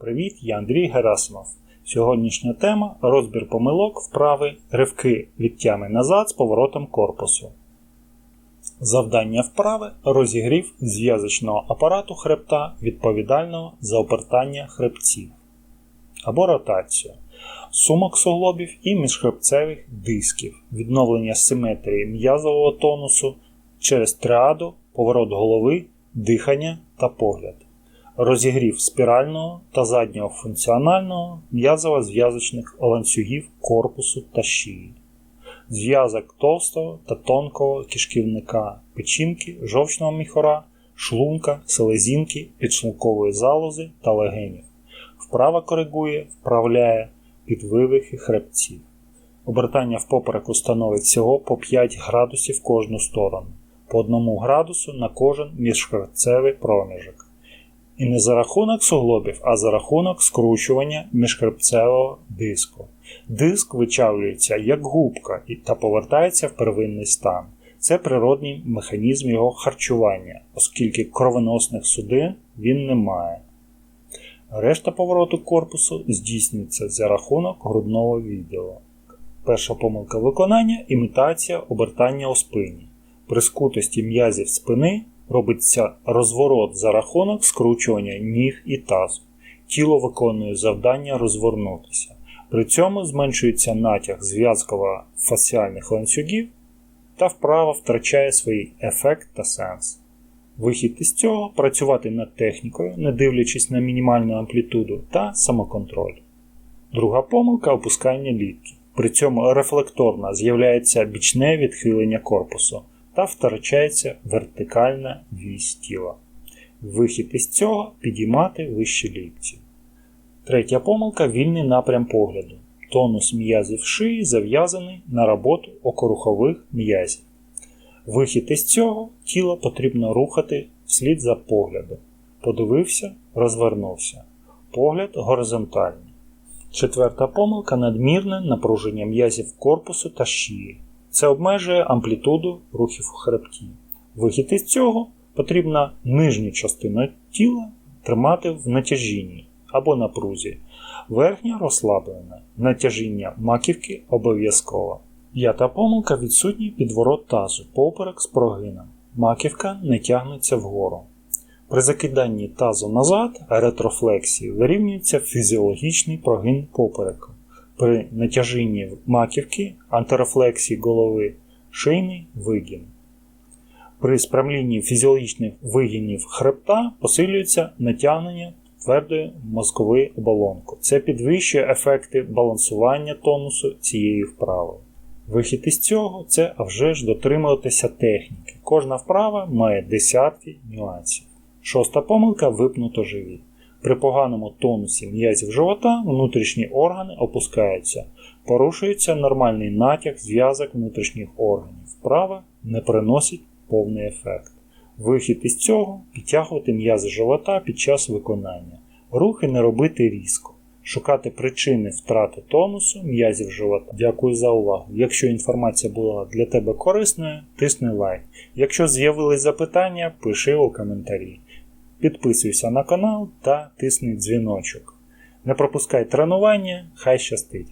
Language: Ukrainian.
Привіт, я Андрій Герасимов. Сьогоднішня тема – розбір помилок вправи ривки від тями назад з поворотом корпусу. Завдання вправи – розігрів зв'язочного апарату хребта, відповідального за обертання хребців або ротацію, сумок суглобів і міжхребцевих дисків, відновлення симетрії м'язового тонусу через триаду, поворот голови, дихання та погляд. Розігрів спірального та заднього функціонального м'язово-зв'язочних ланцюгів корпусу та шиї. Зв'язок товстого та тонкого кишківника, печінки, жовчного міхура, шлунка, селезінки, підшлункової залози та легенів. Вправа коригує, вправляє підвивихи хребців. Обертання впопереку становить всього по 5 градусів кожну сторону, по 1 градусу на кожен міжхребцевий проміжок. І не за рахунок суглобів, а за рахунок скручування міжхребцевого диску. Диск вичавлюється як губка та повертається в первинний стан. Це природний механізм його харчування, оскільки кровоносних судин він не має. Решта повороту корпусу здійснюється за рахунок грудного відділу. Перша помилка виконання – імітація обертання у спині. При скутості м'язів спини робиться розворот за рахунок скручування ніг і тазу. Тіло виконує завдання розвернутися. При цьому зменшується натяг зв'язково-фасціальних ланцюгів та вправа втрачає свій ефект та сенс. Вихід із цього – працювати над технікою, не дивлячись на мінімальну амплітуду та самоконтроль. Друга помилка – опускання лікті. При цьому рефлекторно з'являється бічне відхилення корпусу та втрачається вертикальна вісь тіла. Вихід із цього – підіймати вище лікті. Третя помилка – вільний напрям погляду. Тонус м'язів шиї зав'язаний на роботу окорухових м'язів. Вихід із цього – тіло потрібно рухати вслід за поглядом. Подивився, розвернувся. Погляд горизонтальний. Четверта помилка – надмірне напруження м'язів корпусу та шиї. Це обмежує амплітуду рухів у хребті. Вихід із цього – потрібно нижню частину тіла тримати в натяжінні або напрузі. Верхня розслаблена. Натяжіння маківки обов'язково. П'ята помилка – відсутній підворот тазу, поперек з прогином. Маківка не тягнеться вгору. При закиданні тазу назад, ретрофлексії, вирівнюється фізіологічний прогин попереку. При натяжінні маківки, антирофлексії голови, шийний вигін. При спрямлінні фізіологічних вигінів хребта посилюється натягнення твердої мозкової оболонки. Це підвищує ефекти балансування тонусу цієї вправи. Вихід із цього – це а вже ж дотримуватися техніки. Кожна вправа має десятки нюансів. Шоста помилка – випнуто живіт. При поганому тонусі м'язів живота внутрішні органи опускаються. Порушується нормальний натяг зв'язок внутрішніх органів. Вправа не приносить повний ефект. Вихід із цього – підтягувати м'язи живота під час виконання. Рухи не робити різко. Шукати причини втрати тонусу м'язів живота. Дякую за увагу. Якщо інформація була для тебе корисною, тисни лайк. Якщо з'явились запитання, пиши у коментарі. Підписуйся на канал та тисни дзвіночок. Не пропускай тренування, хай щастить!